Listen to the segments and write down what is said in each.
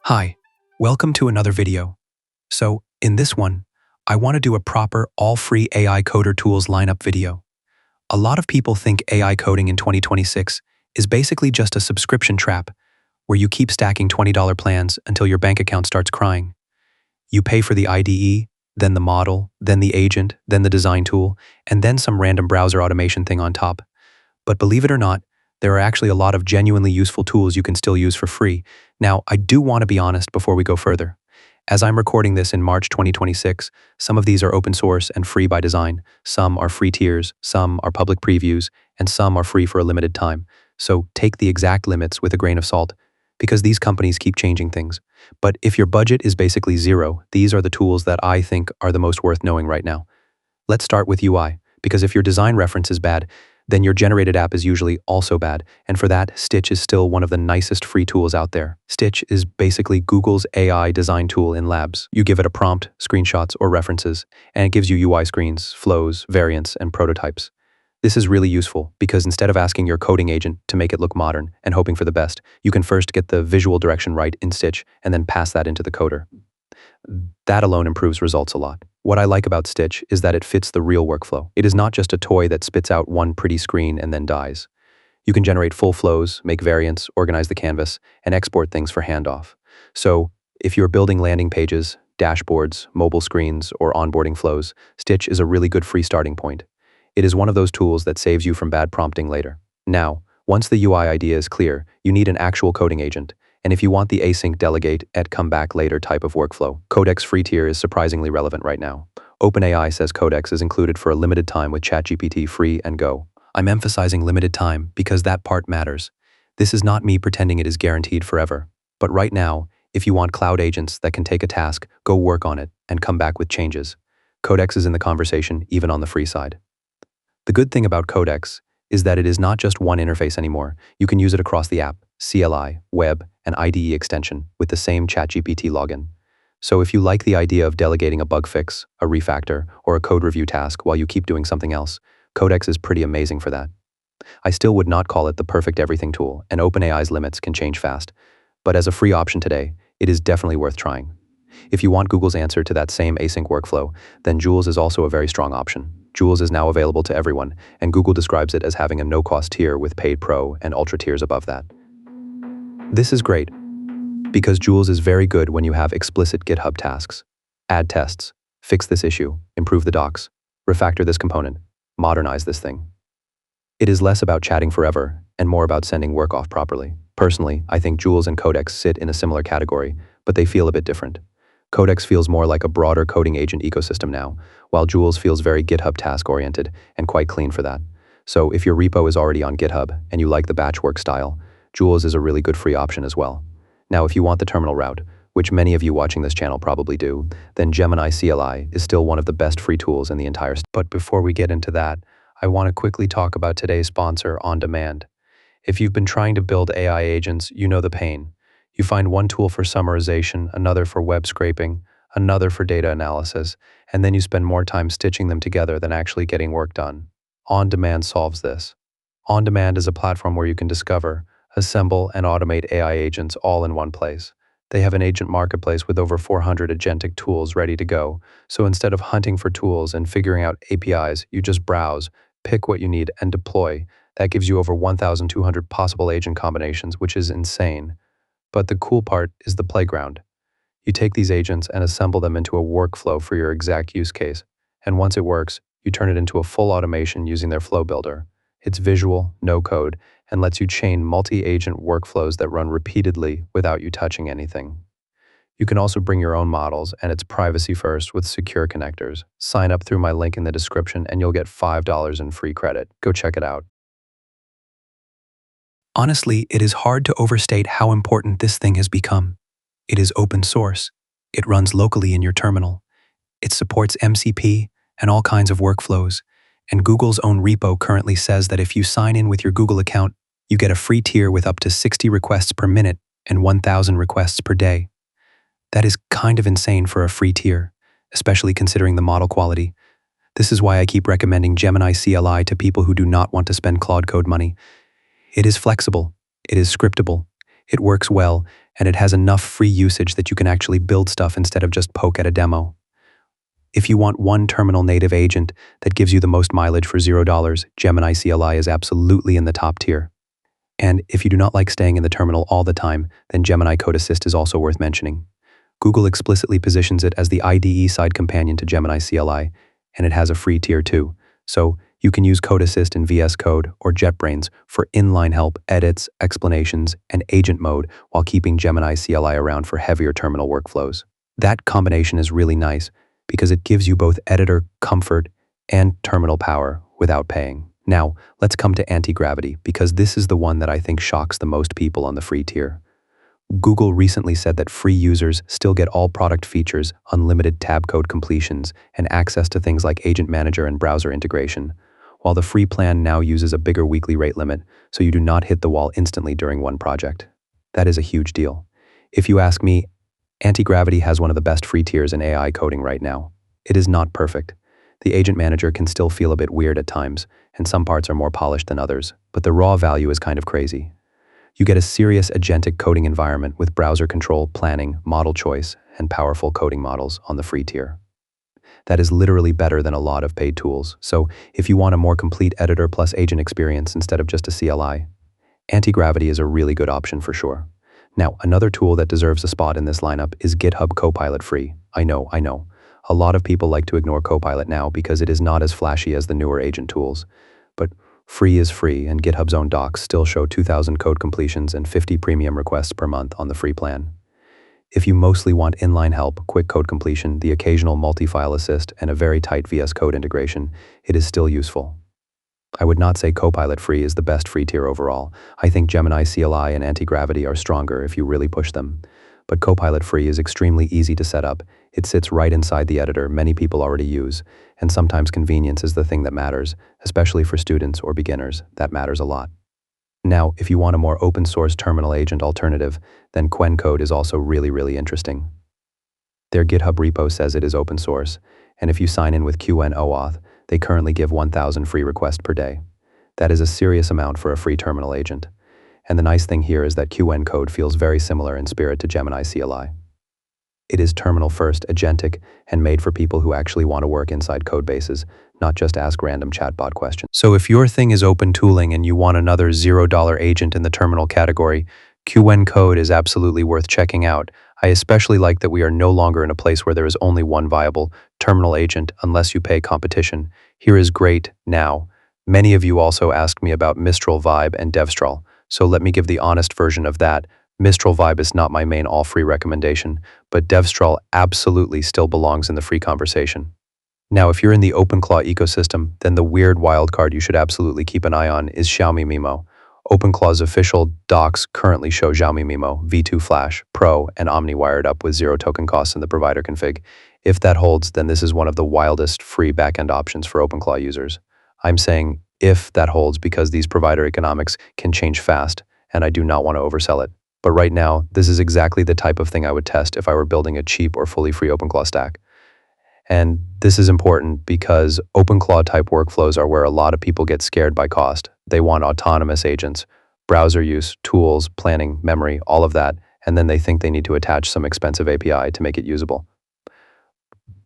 Hi, welcome to another video. So, in this one, I want to do a proper all-free AI coder tools lineup video. A lot of people think AI coding in 2026 is basically just a subscription trap where you keep stacking $20 plans until your bank account starts crying. You pay for the IDE, then the model, then the agent, then the design tool, and then some random browser automation thing on top. But believe it or not, there are actually a lot of genuinely useful tools you can still use for free. Now, I do want to be honest before we go further. As I'm recording this in March 2026, some of these are open source and free by design. Some are free tiers, some are public previews, and some are free for a limited time. So take the exact limits with a grain of salt, because these companies keep changing things. But if your budget is basically zero, these are the tools that I think are the most worth knowing right now. Let's start with UI, because if your design reference is bad, then your generated app is usually also bad, and for that, Stitch is still one of the nicest free tools out there. Stitch is basically Google's AI design tool in labs. You give it a prompt, screenshots, or references, and it gives you UI screens, flows, variants, and prototypes. This is really useful because instead of asking your coding agent to make it look modern and hoping for the best, you can first get the visual direction right in Stitch and then pass that into the coder. That alone improves results a lot. What I like about Stitch is that it fits the real workflow. It is not just a toy that spits out one pretty screen and then dies. You can generate full flows, make variants, organize the canvas, and export things for handoff. So, if you're building landing pages, dashboards, mobile screens, or onboarding flows, Stitch is a really good free starting point. It is one of those tools that saves you from bad prompting later. Now, once the UI idea is clear, you need an actual coding agent. And if you want the async delegate at come back later type of workflow, Codex free tier is surprisingly relevant right now. OpenAI says Codex is included for a limited time with ChatGPT free and go. I'm emphasizing limited time because that part matters. This is not me pretending it is guaranteed forever. But right now, if you want cloud agents that can take a task, go work on it, and come back with changes. Codex is in the conversation, even on the free side. The good thing about Codex is that it is not just one interface anymore. You can use it across the app, CLI, web, and IDE extension with the same ChatGPT login. So if you like the idea of delegating a bug fix, a refactor, or a code review task while you keep doing something else, Codex is pretty amazing for that. I still would not call it the perfect everything tool, and OpenAI's limits can change fast. But as a free option today, it is definitely worth trying. If you want Google's answer to that same async workflow, then Jules is also a very strong option. Jules is now available to everyone, and Google describes it as having a no-cost tier with paid pro and ultra tiers above that. This is great, because Jules is very good when you have explicit GitHub tasks. Add tests, fix this issue, improve the docs, refactor this component, modernize this thing. It is less about chatting forever and more about sending work off properly. Personally, I think Jules and Codex sit in a similar category, but they feel a bit different. Codex feels more like a broader coding agent ecosystem now, while Jules feels very GitHub task-oriented and quite clean for that. So if your repo is already on GitHub and you like the batch work style, Jules is a really good free option as well. Now, if you want the terminal route, which many of you watching this channel probably do, then Gemini CLI is still one of the best free tools in the entire But before we get into that, I want to quickly talk about today's sponsor, On Demand. If you've been trying to build AI agents, you know the pain. You find one tool for summarization, another for web scraping, another for data analysis, and then you spend more time stitching them together than actually getting work done. On Demand solves this. On Demand is a platform where you can discover, assemble, and automate AI agents all in one place. They have an agent marketplace with over 400 agentic tools ready to go, so instead of hunting for tools and figuring out APIs, you just browse, pick what you need, and deploy. That gives you over 1,200 possible agent combinations, which is insane. But the cool part is the playground. You take these agents and assemble them into a workflow for your exact use case, and once it works, you turn it into a full automation using their flow builder. It's visual, no code, and lets you chain multi-agent workflows that run repeatedly without you touching anything. You can also bring your own models, and it's privacy first with secure connectors. Sign up through my link in the description and you'll get $5 in free credit. Go check it out. Honestly, it is hard to overstate how important this thing has become. It is open source. It runs locally in your terminal. It supports MCP and all kinds of workflows. And Google's own repo currently says that if you sign in with your Google account, you get a free tier with up to 60 requests per minute and 1,000 requests per day. That is kind of insane for a free tier, especially considering the model quality. This is why I keep recommending Gemini CLI to people who do not want to spend Claude Code money. It is flexible, it is scriptable, It works well, and it has enough free usage that you can actually build stuff instead of just poke at a demo. If you want one terminal native agent that gives you the most mileage for $0, Gemini CLI is absolutely in the top tier. And if you do not like staying in the terminal all the time, then Gemini Code Assist is also worth mentioning. Google explicitly positions it as the IDE side companion to Gemini CLI, and it has a free tier too. So you can use Code Assist in VS Code or JetBrains for inline help, edits, explanations, and agent mode while keeping Gemini CLI around for heavier terminal workflows. That combination is really nice because it gives you both editor comfort and terminal power without paying. Now, let's come to Antigravity, because this is the one that I think shocks the most people on the free tier. Google recently said that free users still get all product features, unlimited tab code completions, and access to things like Agent Manager and browser integration, while the free plan now uses a bigger weekly rate limit, so you do not hit the wall instantly during one project. That is a huge deal. If you ask me, Antigravity has one of the best free tiers in AI coding right now. It is not perfect. The Agent Manager can still feel a bit weird at times, and some parts are more polished than others, but the raw value is kind of crazy. You get a serious agentic coding environment with browser control, planning, model choice, and powerful coding models on the free tier. That is literally better than a lot of paid tools, so if you want a more complete editor plus agent experience instead of just a CLI, Antigravity is a really good option for sure. Now, another tool that deserves a spot in this lineup is GitHub Copilot free. I know. A lot of people like to ignore Copilot now because it is not as flashy as the newer agent tools. But free is free, and GitHub's own docs still show 2,000 code completions and 50 premium requests per month on the free plan. If you mostly want inline help, quick code completion, the occasional multi-file assist, and a very tight VS Code integration, it is still useful. I would not say Copilot free is the best free tier overall. I think Gemini CLI and Antigravity are stronger if you really push them. But Copilot free is extremely easy to set up. It sits right inside the editor many people already use, and sometimes convenience is the thing that matters, especially for students or beginners. That matters a lot. Now, if you want a more open source terminal agent alternative, then Qwen code is also really interesting. Their GitHub repo says it is open source, and if you sign in with Qwen OAuth, they currently give 1,000 free requests per day. That is a serious amount for a free terminal agent. And the nice thing here is that Qwen code feels very similar in spirit to Gemini CLI. It is terminal-first, agentic, and made for people who actually want to work inside code bases, not just ask random chatbot questions. So if your thing is open tooling and you want another $0 agent in the terminal category, Qwen code is absolutely worth checking out. I especially like that we are no longer in a place where there is only one viable terminal agent unless you pay competition. Here is great now. Many of you also asked me about Mistral Vibe and Devstral, so let me give the honest version of that. Mistral Vibe is not my main all-free recommendation, but Devstral absolutely still belongs in the free conversation. Now, if you're in the OpenClaw ecosystem, then the weird wildcard you should absolutely keep an eye on is Xiaomi Mimo. OpenClaw's official docs currently show Xiaomi Mimo, V2 Flash, Pro, and Omni wired up with 0 token costs in the provider config. If that holds, then this is one of the wildest free backend options for OpenClaw users. I'm saying if that holds because these provider economics can change fast, and I do not want to oversell it. But right now, this is exactly the type of thing I would test if I were building a cheap or fully free OpenClaw stack. And this is important because OpenClaw type workflows are where a lot of people get scared by cost. They want autonomous agents, browser use, tools, planning, memory, all of that, and then they think they need to attach some expensive API to make it usable.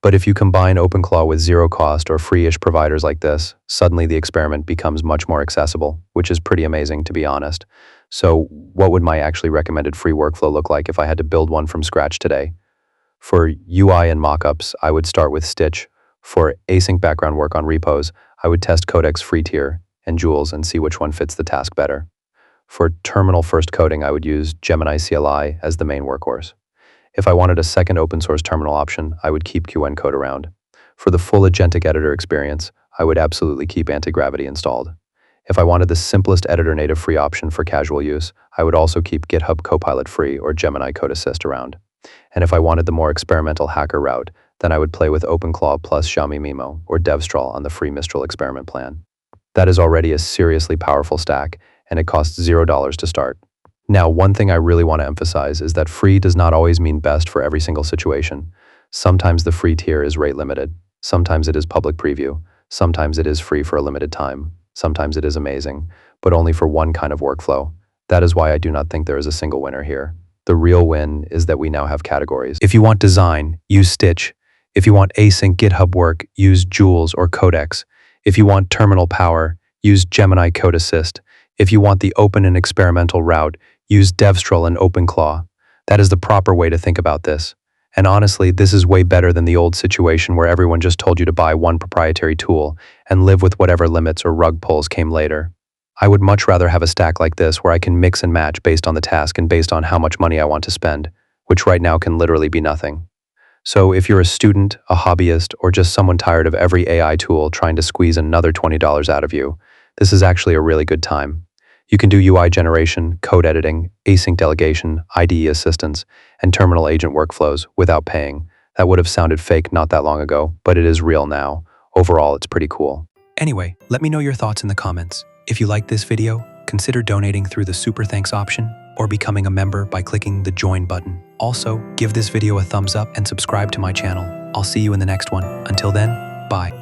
But if you combine OpenClaw with zero cost or free-ish providers like this, suddenly the experiment becomes much more accessible, which is pretty amazing to be honest. So what would my actually recommended free workflow look like if I had to build one from scratch today? For UI and mockups, I would start with Stitch. For async background work on repos, I would test Codex free tier and Jules and see which one fits the task better. For terminal first coding, I would use Gemini CLI as the main workhorse. If I wanted a second open source terminal option, I would keep Qwen code around. For the full agentic editor experience, I would absolutely keep Antigravity installed. If I wanted the simplest editor native free option for casual use, I would also keep GitHub Copilot free or Gemini Code Assist around. And if I wanted the more experimental hacker route, then I would play with OpenClaw plus Xiaomi Mimo or Devstral on the free Mistral experiment plan. That is already a seriously powerful stack, and it costs $0 to start. Now, one thing I really want to emphasize is that free does not always mean best for every single situation. Sometimes the free tier is rate limited. Sometimes it is public preview. Sometimes it is free for a limited time. Sometimes it is amazing, but only for one kind of workflow. That is why I do not think there is a single winner here. The real win is that we now have categories. If you want design, use Stitch. If you want async GitHub work, use Jules or Codex. If you want terminal power, use Gemini Code Assist. If you want the open and experimental route, use DevStrol and OpenClaw. That is the proper way to think about this. And honestly, this is way better than the old situation where everyone just told you to buy one proprietary tool and live with whatever limits or rug pulls came later. I would much rather have a stack like this where I can mix and match based on the task and based on how much money I want to spend, which right now can literally be nothing. So if you're a student, a hobbyist, or just someone tired of every AI tool trying to squeeze another $20 out of you, this is actually a really good time. You can do UI generation, code editing, async delegation, IDE assistance, and terminal agent workflows without paying. That would have sounded fake not that long ago, but it is real now. Overall, it's pretty cool. Anyway, let me know your thoughts in the comments. If you liked this video, consider donating through the Super Thanks option or becoming a member by clicking the Join button. Also, give this video a thumbs up and subscribe to my channel. I'll see you in the next one. Until then, bye.